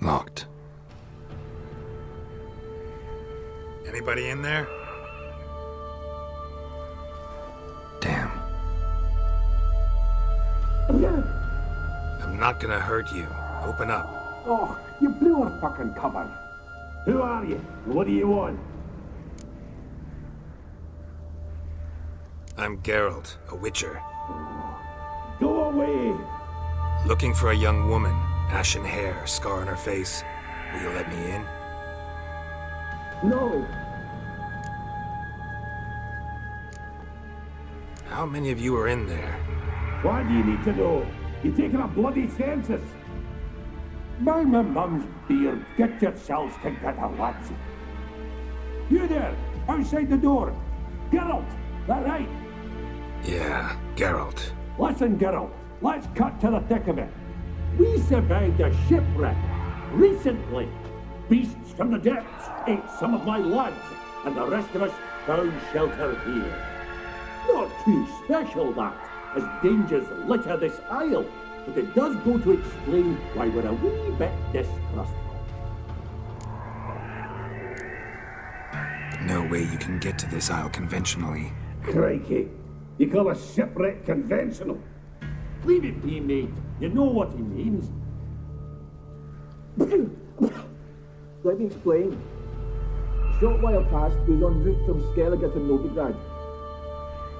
Locked. Anybody in there? Damn. I'm not gonna hurt you. Open up. Oh, you blew our fucking cover. Who are you? What do you want? I'm Geralt, a witcher. Go away! Looking for a young woman. Ashen hair, scar on her face. Will you let me in? No! How many of you are in there? Why do you need to know? You're taking a bloody census! By my mum's beard, get yourselves together, lads. You there, outside the door. Geralt, that right? Yeah, Geralt. Listen, Geralt, let's cut to the thick of it. We survived a shipwreck recently. Beasts from the depths ate some of my lads, and the rest of us found shelter here. Not too special, that, as dangers litter this isle, but it does go to explain why we're a wee bit distrustful. No way you can get to this isle conventionally. Crikey, you call a shipwreck conventional? Leave it be, mate. You know what he means. Let me explain. A short while past, we was en route from Skellige to Novigrad.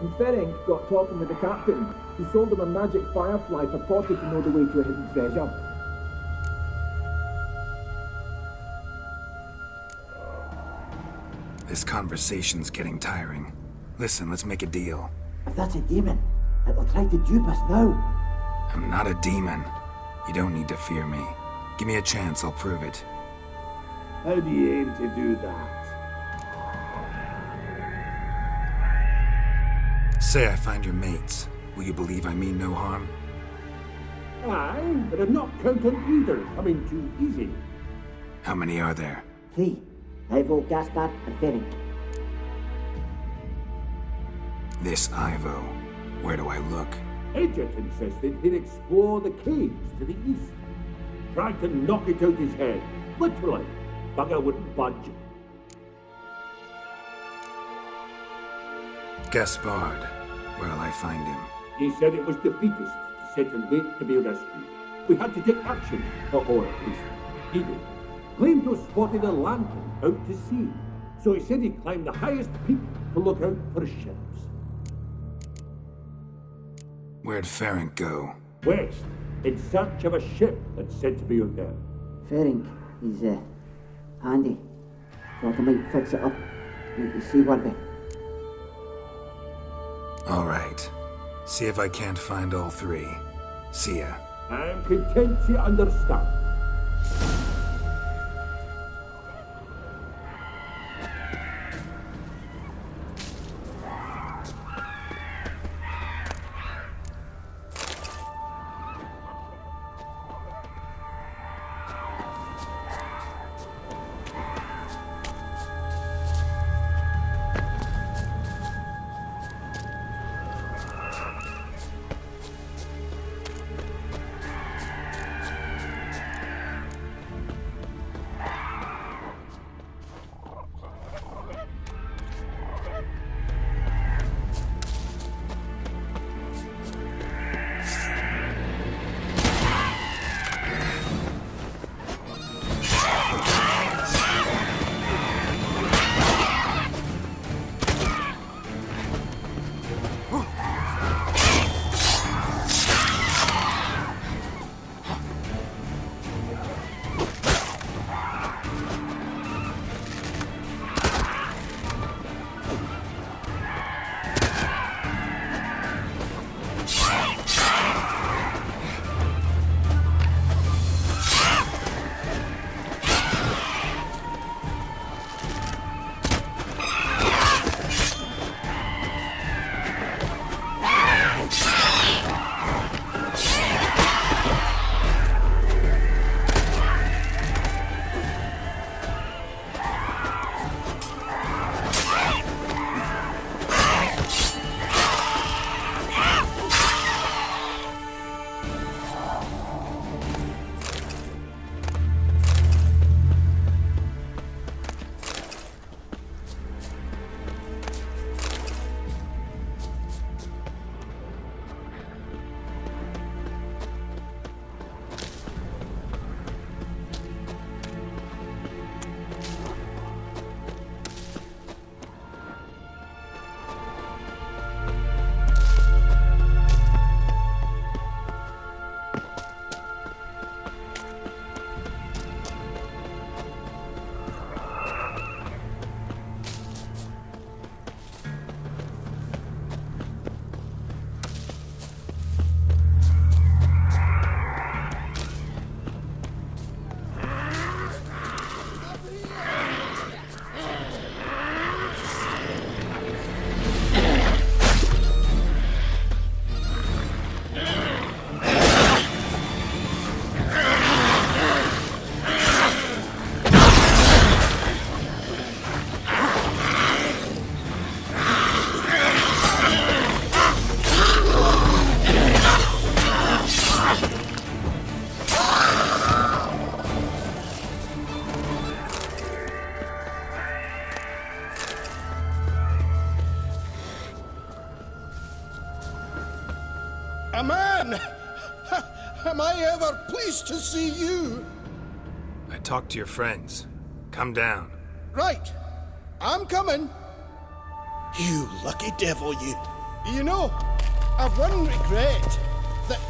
And Ferenc got talking with the captain, who sold him a magic firefly purported to know the way to a hidden treasure. This conversation's getting tiring. Listen, let's make a deal. If that's a demon, it'll try to dupe us now. I'm not a demon. You don't need to fear me. Give me a chance, I'll prove it. How do you aim to do that? Say I find your mates. Will you believe I mean no harm? Aye, but I'm not counting either coming too easy. How many are there? 3. Ivo, Gaspard, and Ferenc. This Ivo. Where do I look? Edget insisted he'd explore the caves to the east. Tried to knock it out his head. Literally. Bugger wouldn't budge. Gaspard. Where'll I find him? He said it was defeatist to sit and wait to be rescued. We had to take action, or at least he did. Claimed to have spotted a lantern out to sea, so he said he'd climb the highest peak to look out for ships. Where'd Ferenc go? West, in search of a ship that's said to be out there. Ferenc, he's handy. Thought I might fix it up. Make you seaworthy. All right. See if I can't find all 3. See ya. I'm content to understand. A man! Am I ever pleased to see you? I talked to your friends. Come down. Right. I'm coming. You lucky devil, you. You know, I've one regret. That...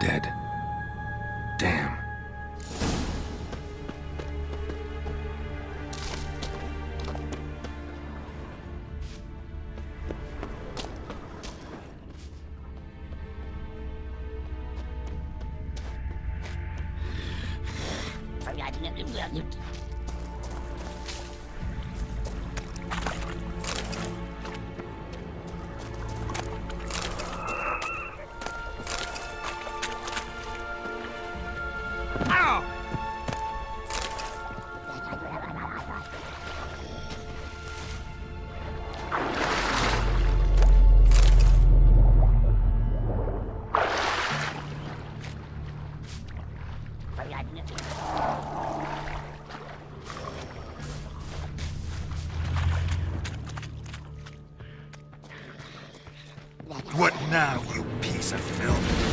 Dead. Damn. What now, you piece of filth?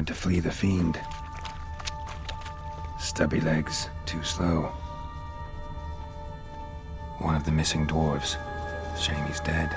to flee the fiend. Stubby legs, too slow. One of the missing dwarves. Shame he's dead.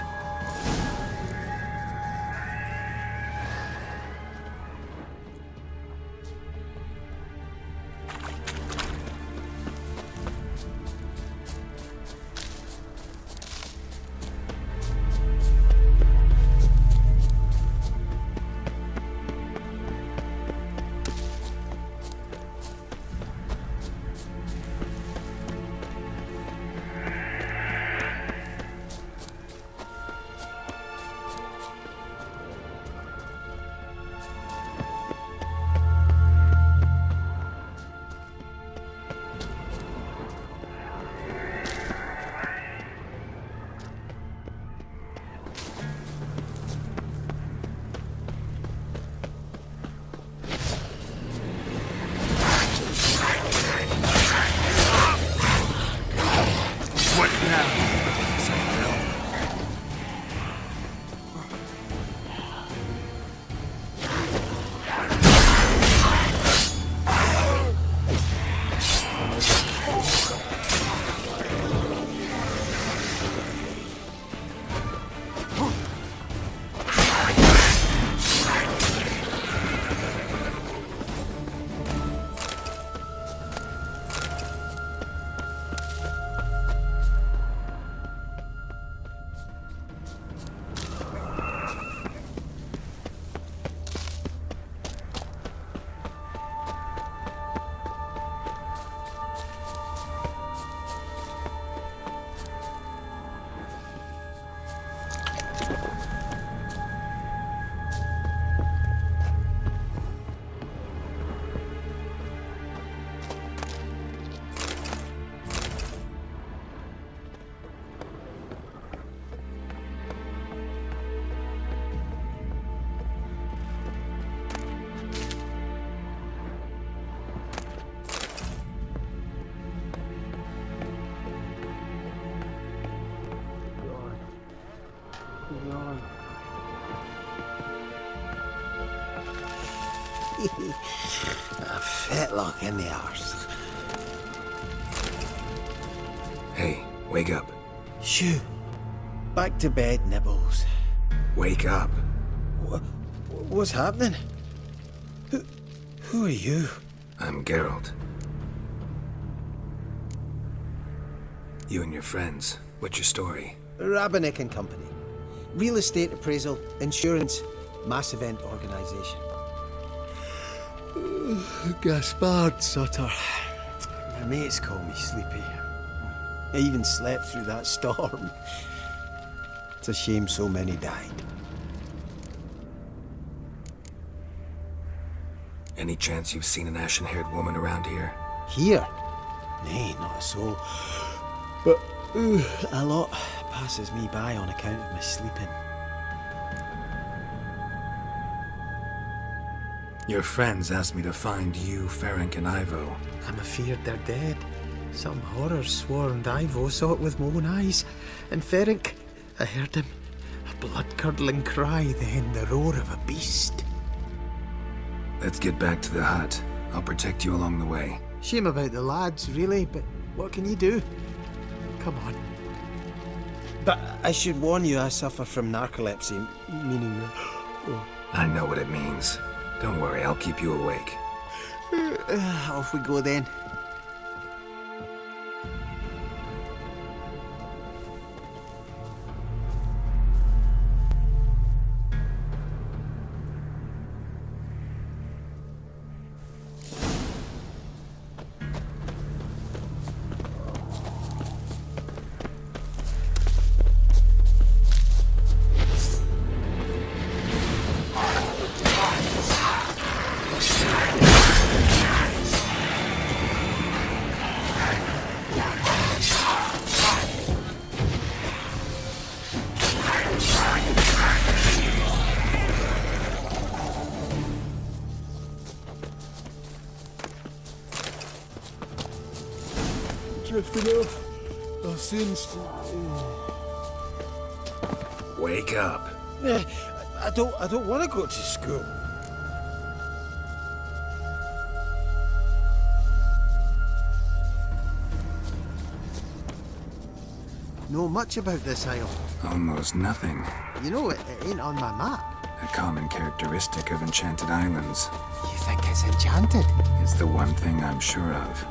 A fetlock in the arse. Hey, wake up. Shoo. Back to bed, Nibbles. Wake up. What's happening? Who are you? I'm Geralt. You and your friends. What's your story? Rabenik and Company. Real estate appraisal, insurance, mass event organisation. Gaspard Sutter. My mates call me Sleepy. I even slept through that storm. It's a shame so many died. Any chance you've seen an ashen-haired woman around here? Here? Nay, not a soul. But a lot passes me by on account of my sleeping. Your friends asked me to find you, Ferenc, and Ivo. I'm afeard they're dead. Some horror swarmed Ivo, saw it with my own eyes. And Ferenc, I heard him. A blood-curdling cry, then the roar of a beast. Let's get back to the hut. I'll protect you along the way. Shame about the lads, really, but what can you do? Come on. But I should warn you, I suffer from narcolepsy, meaning... I know what it means. Don't worry, I'll keep you awake. Off we go then. Drifting off. I'll soon... Wake up. I don't want to go to school. know much about this isle. Almost nothing. You know, it ain't on my map. A common characteristic of enchanted islands. You think it's enchanted? It's the one thing I'm sure of.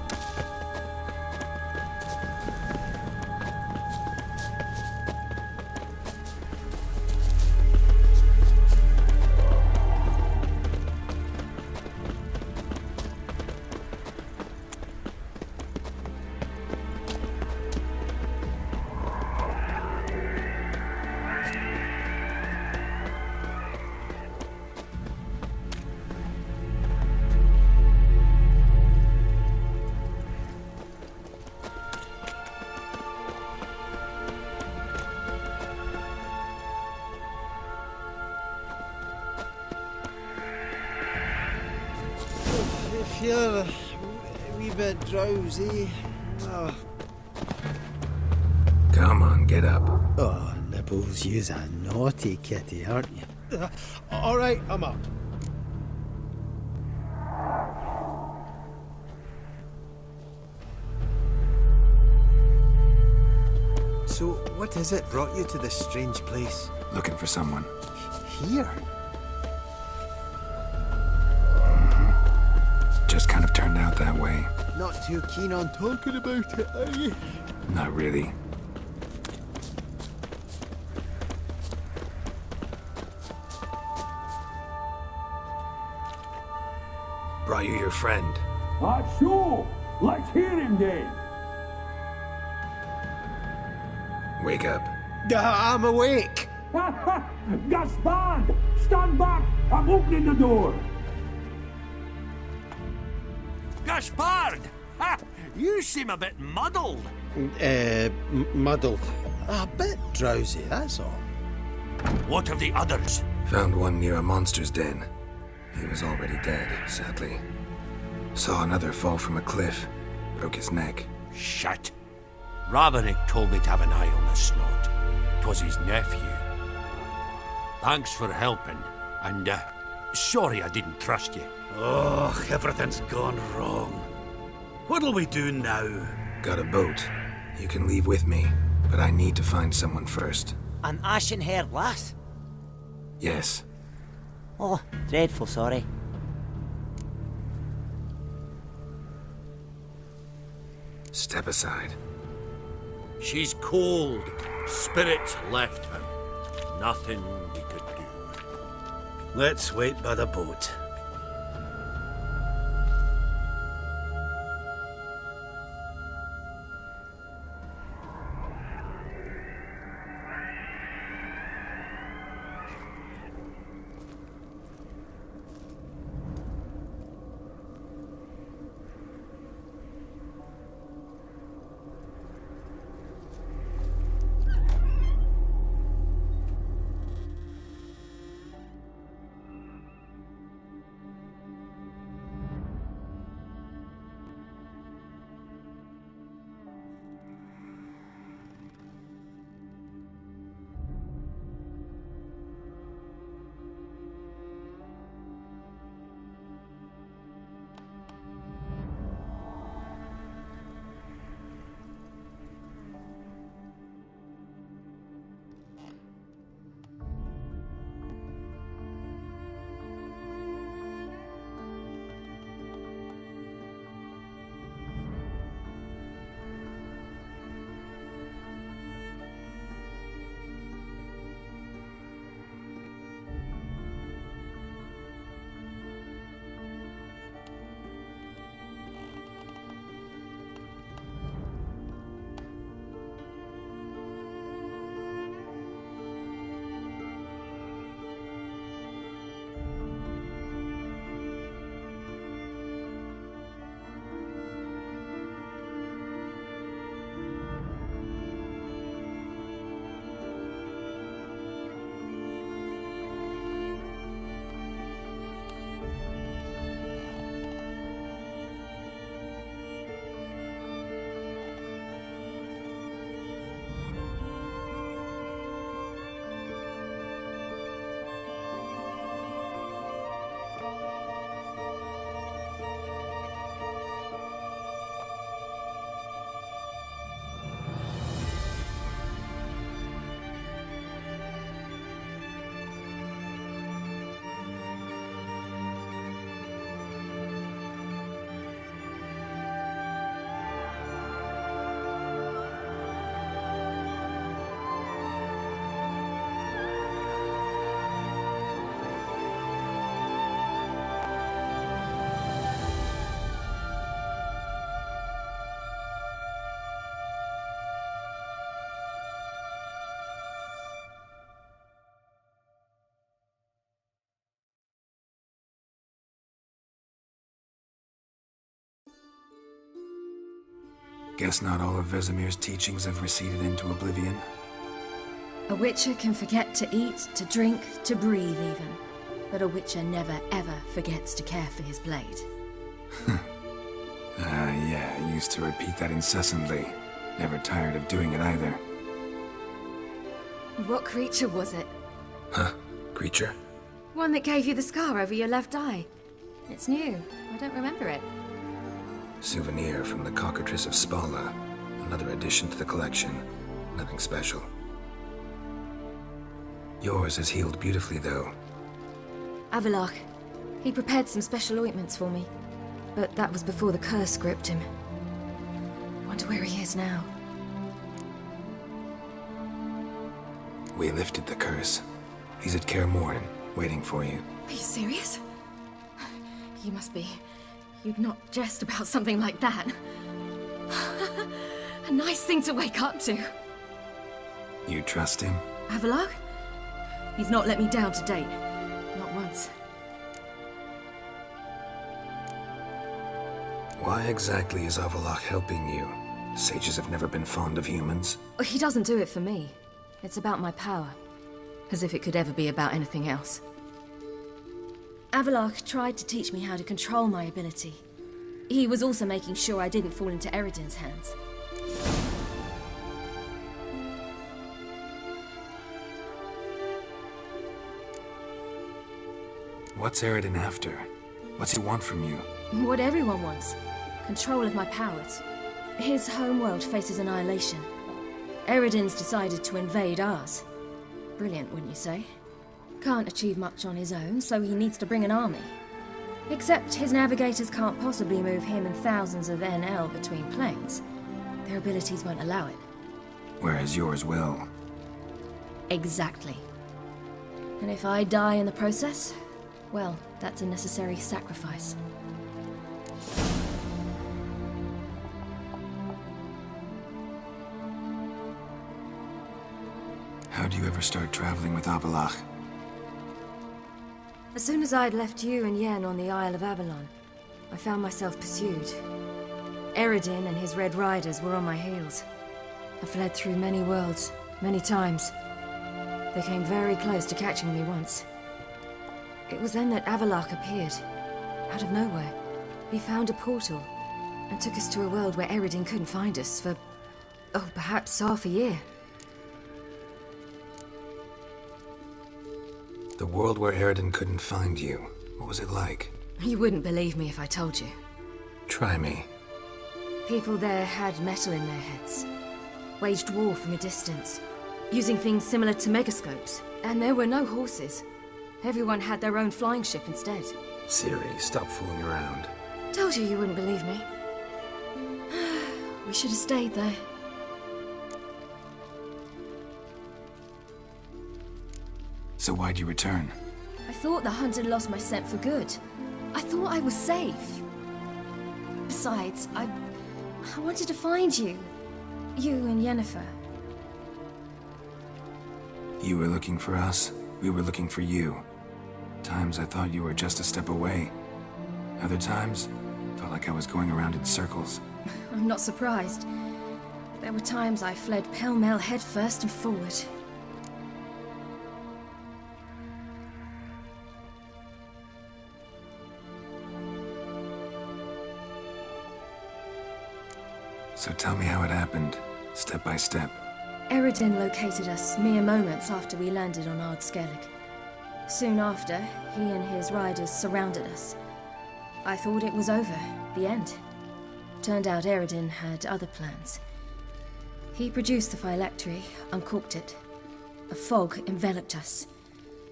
If you're a wee bit drowsy... Oh, Come on, get up. oh Nibbles, you's a naughty kitty, aren't you? All right, I'm up. So, what is it brought you to this strange place? Looking for someone. Here? Just kind of turned out that way. Not too keen on talking about it, are you? Not really. Brought you your friend. Sure. Let's hear him then. Wake up. I'm awake. Gaspard! Stand back! I'm opening the door! Gaspard! Ha! You seem a bit muddled. Muddled. A bit drowsy, that's all. What of the others? Found one near a monster's den. He was already dead, sadly. Saw another fall from a cliff. Broke his neck. Shit. Ravenick told me to have an eye on the snot. 'Twas his nephew. Thanks for helping, and sorry I didn't trust you. Oh, everything's gone wrong. What'll we do now? Got a boat. You can leave with me, but I need to find someone first. An ashen-haired lass? Yes. Oh, dreadful sorry. Step aside. She's cold. Spirits left her. Nothing we could do. Let's wait by the boat. Guess not all of Vesemir's teachings have receded into oblivion. A Witcher can forget to eat, to drink, to breathe even. But a Witcher never ever forgets to care for his blade. Yeah, I used to repeat that incessantly. Never tired of doing it either. What creature was it? Huh? Creature? One that gave you the scar over your left eye. It's new. I don't remember it. Souvenir from the Cockatrice of Spala. Another addition to the collection. Nothing special. Yours has healed beautifully, though. Avallac'h. He prepared some special ointments for me. But that was before the curse gripped him. Wonder where he is now. We lifted the curse. He's at Kaer Morhen, waiting for you. Are you serious? You must be. You'd not jest about something like that. A nice thing to wake up to. You trust him? Avallac'h? He's not let me down to date. Not once. Why exactly is Avallac'h helping you? Sages have never been fond of humans. He doesn't do it for me. It's about my power. As if it could ever be about anything else. Avallac'h tried to teach me how to control my ability. He was also making sure I didn't fall into Eredin's hands. What's Eredin after? What's he want from you? What everyone wants. Control of my powers. His homeworld faces annihilation. Eredin's decided to invade ours. Brilliant, wouldn't you say? Can't achieve much on his own, so he needs to bring an army. Except his navigators can't possibly move him and thousands of NL between planes. Their abilities won't allow it. Whereas yours will. Exactly. And if I die in the process, well, that's a necessary sacrifice. How do you ever start traveling with Avallac'h? As soon as I'd left you and Yen on the Isle of Avalon, I found myself pursued. Eredin and his Red Riders were on my heels. I fled through many worlds, many times. They came very close to catching me once. It was then that Avallac'h appeared, out of nowhere. He found a portal, and took us to a world where Eredin couldn't find us for, perhaps half a year. The world where Eredin couldn't find you. What was it like? You wouldn't believe me if I told you. Try me. People there had metal in their heads. Waged war from a distance, using things similar to megascopes. And there were no horses. Everyone had their own flying ship instead. Ciri, stop fooling around. Told you wouldn't believe me. We should have stayed there. So why'd you return? I thought the hunt had lost my scent for good. I thought I was safe. Besides, I wanted to find you. You and Yennefer. You were looking for us. We were looking for you. Times I thought you were just a step away. Other times, felt like I was going around in circles. I'm not surprised. There were times I fled pell-mell headfirst and forward. So tell me how it happened, step by step. Eredin located us mere moments after we landed on Ard Skellig. Soon after, he and his riders surrounded us. I thought it was over, the end. Turned out Eredin had other plans. He produced the phylactery, uncorked it. A fog enveloped us,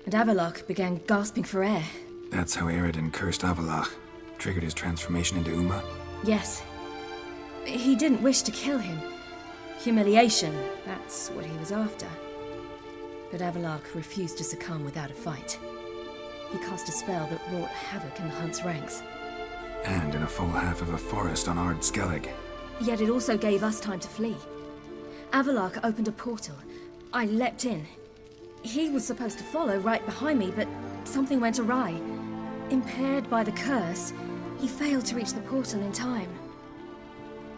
and Avallac'h began gasping for air. That's how Eredin cursed Avallac'h, triggered his transformation into Uma? Yes. He didn't wish to kill him. Humiliation, that's what he was after. But Avallac'h refused to succumb without a fight. He cast a spell that wrought havoc in the Hunt's ranks. And in a full half of a forest on Ard Skellig. Yet it also gave us time to flee. Avallac'h opened a portal. I leapt in. He was supposed to follow right behind me, but something went awry. Impaired by the curse, he failed to reach the portal in time.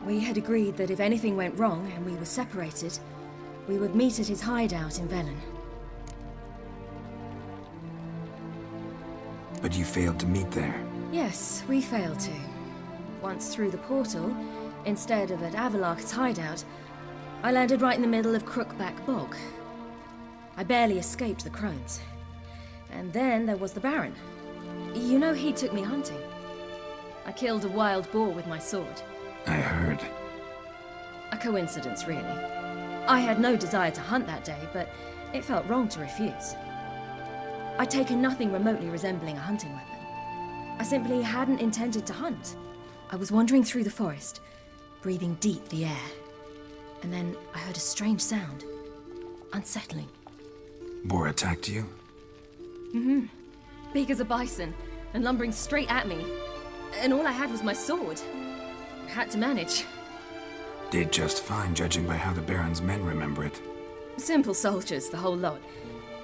We had agreed that if anything went wrong and we were separated, we would meet at his hideout in Velen. But you failed to meet there. Yes, we failed to. Once through the portal, instead of at Avalok's hideout, I landed right in the middle of Crookback Bog. I barely escaped the crones. And then there was the Baron. You know, he took me hunting. I killed a wild boar with my sword. I heard. A coincidence, really. I had no desire to hunt that day, but it felt wrong to refuse. I'd taken nothing remotely resembling a hunting weapon. I simply hadn't intended to hunt. I was wandering through the forest, breathing deep the air. And then I heard a strange sound. Unsettling. Boar attacked you? Mm-hmm. Big as a bison, and lumbering straight at me. And all I had was my sword. I had to manage. Did just fine, judging by how the Baron's men remember it. Simple soldiers, the whole lot.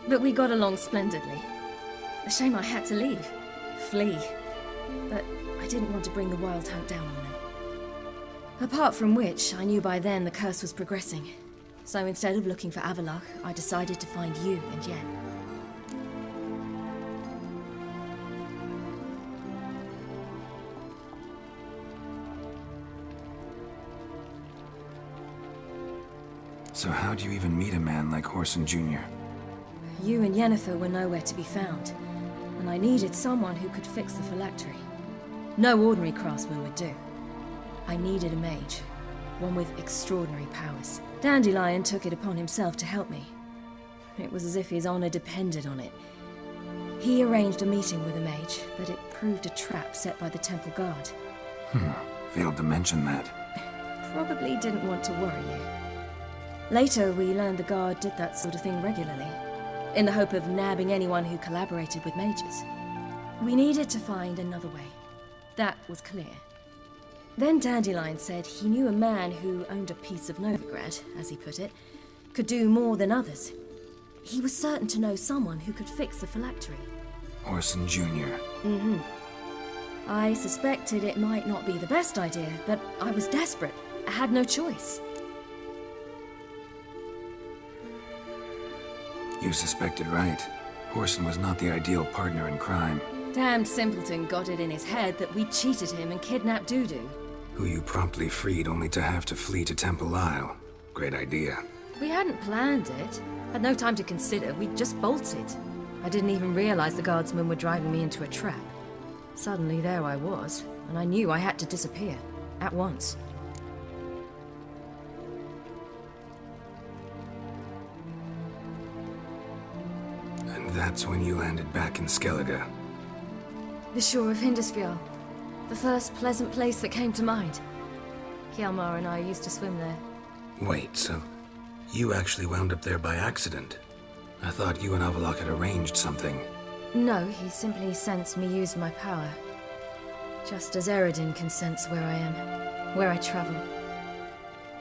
But we got along splendidly. A shame I had to leave. Flee. But I didn't want to bring the Wild Hunt down on them. Apart from which, I knew by then the curse was progressing. So instead of looking for Avalok, I decided to find you and Yen. So how do you even meet a man like Whoreson Jr.? You and Yennefer were nowhere to be found, and I needed someone who could fix the phylactery. No ordinary craftsman would do. I needed a mage, one with extraordinary powers. Dandelion took it upon himself to help me. It was as if his honor depended on it. He arranged a meeting with a mage, but it proved a trap set by the Temple Guard. Failed to mention that. Probably didn't want to worry you. Later, we learned the Guard did that sort of thing regularly, in the hope of nabbing anyone who collaborated with mages. We needed to find another way. That was clear. Then Dandelion said he knew a man who owned a piece of Novigrad, as he put it, could do more than others. He was certain to know someone who could fix the phylactery. Whoreson Jr. Mm-hmm. I suspected it might not be the best idea, but I was desperate. I had no choice. You suspected right. Whoreson was not the ideal partner in crime. Damned simpleton got it in his head that we cheated him and kidnapped Dudu. Who you promptly freed only to have to flee to Temple Isle. Great idea. We hadn't planned it. Had no time to consider. We just bolted. I didn't even realize the guardsmen were driving me into a trap. Suddenly there I was, and I knew I had to disappear. At once. And that's when you landed back in Skellige. The shore of Hindisfjall. The first pleasant place that came to mind. Hjalmar and I used to swim there. Wait, so you actually wound up there by accident? I thought you and Avalok had arranged something. No, he simply sensed me use my power. Just as Eredin can sense where I am, where I travel.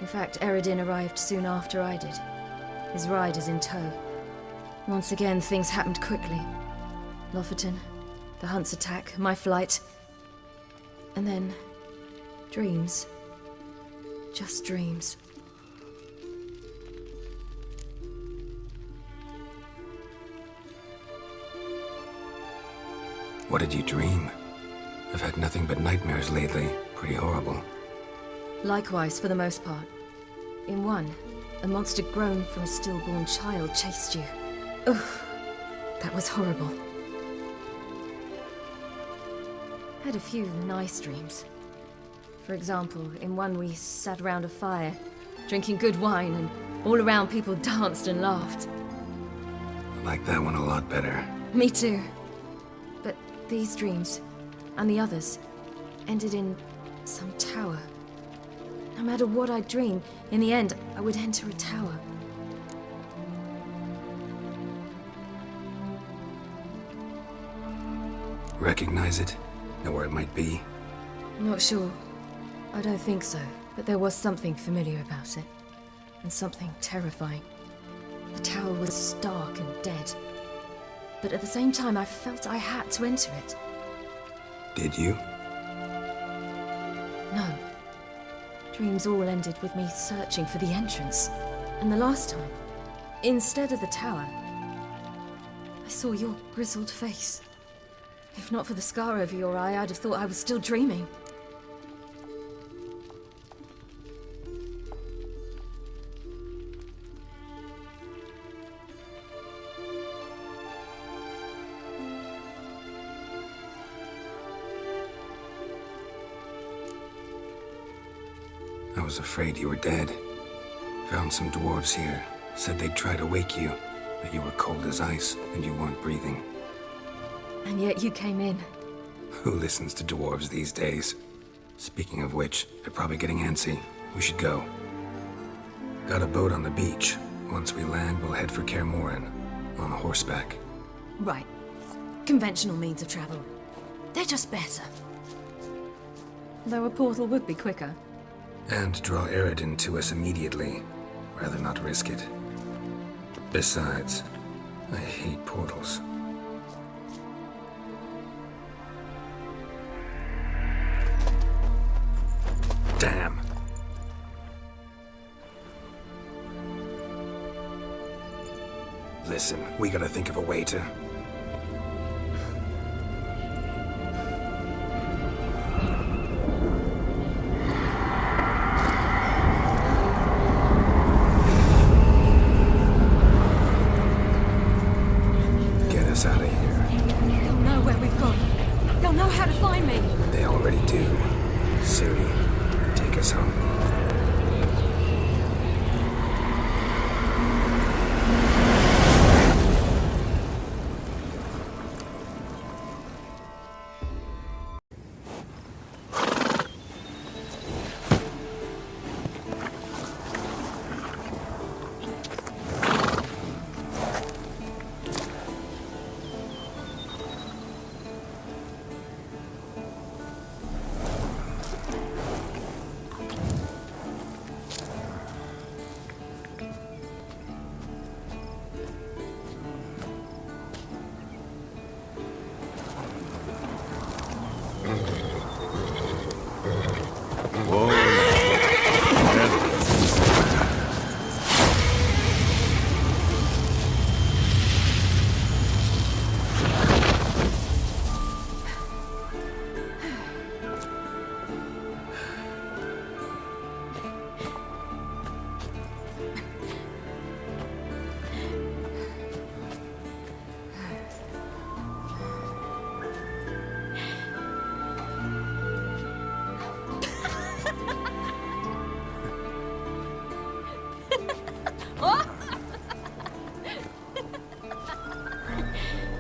In fact, Eredin arrived soon after I did. His riders in tow. Once again, things happened quickly. Lofoten, the Hunt's attack, my flight. And then, dreams. Just dreams. What did you dream? I've had nothing but nightmares lately. Pretty horrible. Likewise, for the most part. In one, a monster grown from a stillborn child chased you. Ugh, that was horrible. Had a few nice dreams. For example, in one we sat around a fire, drinking good wine, and all around people danced and laughed. I like that one a lot better. Me too. But these dreams, and the others, ended in some tower. No matter what I dream, in the end, I would enter a tower. Recognize it? Know where it might be? Not sure. I don't think so, but there was something familiar about it. And something terrifying. The tower was stark and dead. But at the same time, I felt I had to enter it. Did you? No. Dreams all ended with me searching for the entrance. And the last time, instead of the tower, I saw your grizzled face. If not for the scar over your eye, I'd have thought I was still dreaming. I was afraid you were dead. Found some dwarves here. Said they'd try to wake you, but you were cold as ice and you weren't breathing. And yet you came in. Who listens to dwarves these days? Speaking of which, they're probably getting antsy. We should go. Got a boat on the beach. Once we land, we'll head for Kaer Morhen. On horseback. Right. Conventional means of travel. They're just better. Though a portal would be quicker. And draw Eredin to us immediately. Rather not risk it. Besides, I hate portals. Damn. Listen, we gotta think of a way to... get us out of here. They'll know where we've gone. They'll know how to find me. They already do. Ciri, take us home.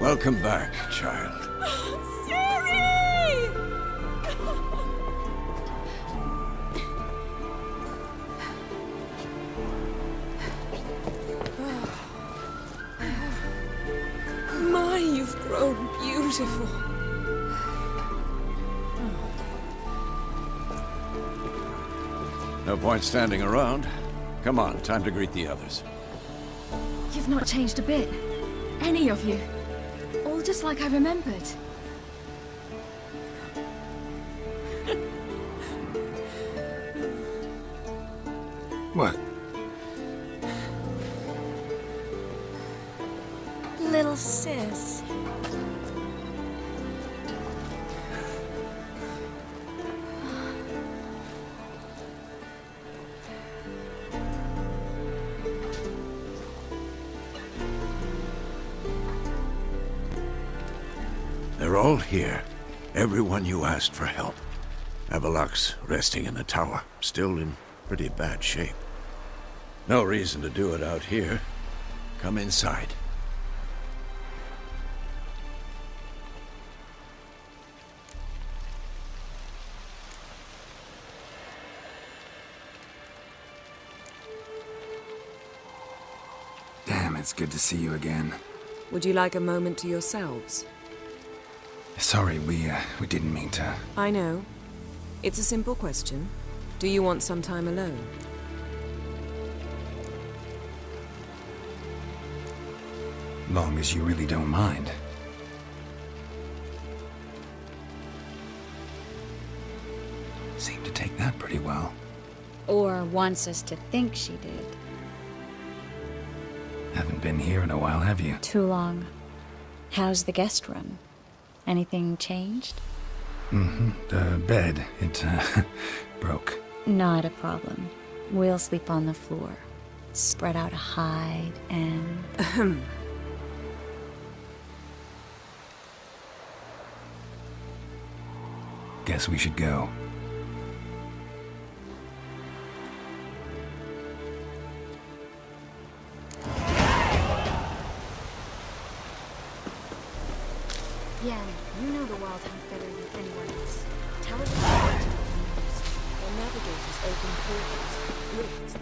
Welcome back, child. My, you've grown beautiful. No point standing around. Come on, time to greet the others. You've not changed a bit. Any of you. All just like I remembered. What? Little sis. They're all here. Everyone you asked for help. Avallac'h's resting in the tower, still in pretty bad shape. No reason to do it out here. Come inside. Damn, it's good to see you again. Would you like a moment to yourselves? Sorry, we didn't mean to. I know. It's a simple question. Do you want some time alone? Long as you really don't mind. Seem to take that pretty well. Or wants us to think she did. Haven't been here in a while, have you? Too long. How's the guest room? Anything changed? The bed, it, broke. Not a problem. We'll sleep on the floor. Spread out a hide and... Guess we should go. Yen, you know the Wild Hunt better than anyone else. Tell us about what you knows. The navigators open portals, rifts